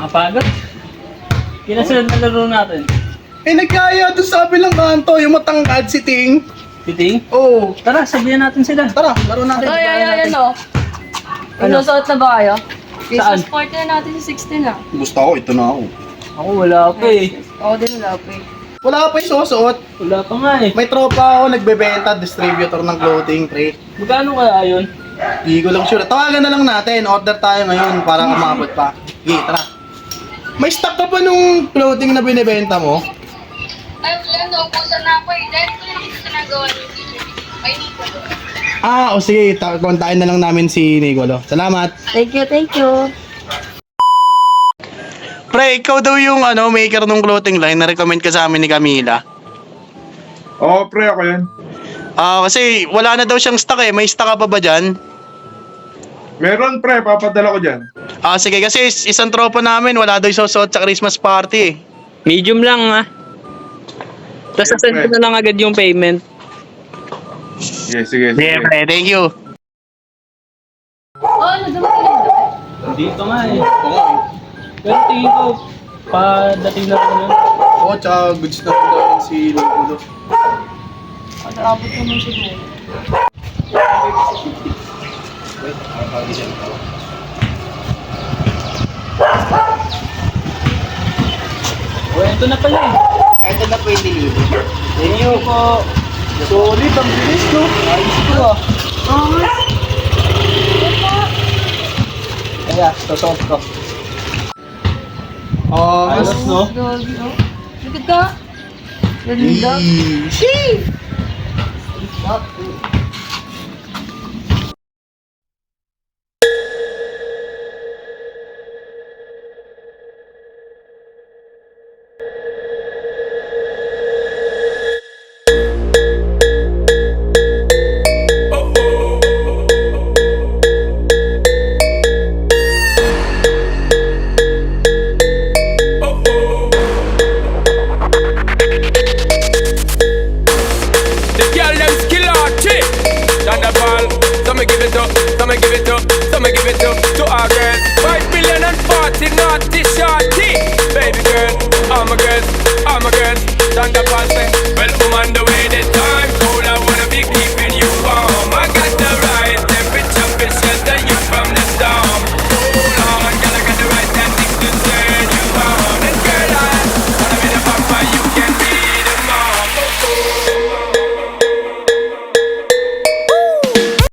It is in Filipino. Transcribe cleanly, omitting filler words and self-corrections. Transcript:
Nakapagod. Kinasunod na laro natin. Nagkaya doon sa kabilang kanto, yung matangkad si Ting. Titing? Oo. Tara, sabihan natin sila. Tara, laro natin. Ay, ano? Ano? Inusuot na ba kayo? Saan? Christmas party na natin sa 16 ah. Gusto ako, ito na ako. Ako wala pa eh. Ako din wala pa eh. Wala pa yung susuot. Wala pa nga eh. May tropa ako, nagbebenta, distributor ng clothing, pre. Magkano kaya yun? Hindi ko lang sure. Tawagan na lang natin. Order tayo ngayon para umabot pa. Sige, tara. May stock ka pa nung clothing na binibenta mo? Ay, wala, naubusan na ako eh. Dahil ko lang ito ginagawa ng video. Ay, Nicolo. O sige, kontakin na lang namin si Nicolo. Salamat. Thank you. Pre, ikaw daw yung maker ng clothing line na recommend ka sa amin ni Camila. Oo, pre, ako yan. Kasi wala na daw siyang stock eh. May stock ka pa ba dyan? Meron, pre, papadala ko dyan. Sige, kasi isang tropa namin, wala daw susuot sa Christmas party eh. Medium lang ah. Tapos Yes, sasend ko pre. na lang agad yung payment. Sige. Sige, pre, thank you. Oh, ano dumating na doon? Dito nga eh. Pero tingin ko, padating na rin yun. Oo, tsaka goods na rin daw si Nicolo. Pag-aabot naman siguro. Ito na pala eh. Ito na po yung delivery. Thank you po. Solid, ang bilis no? Ayos ko ah. Kaya, totoo ko. Mas no? Gagi, oh. Likod ka. Ganda. Sheesh! Stop.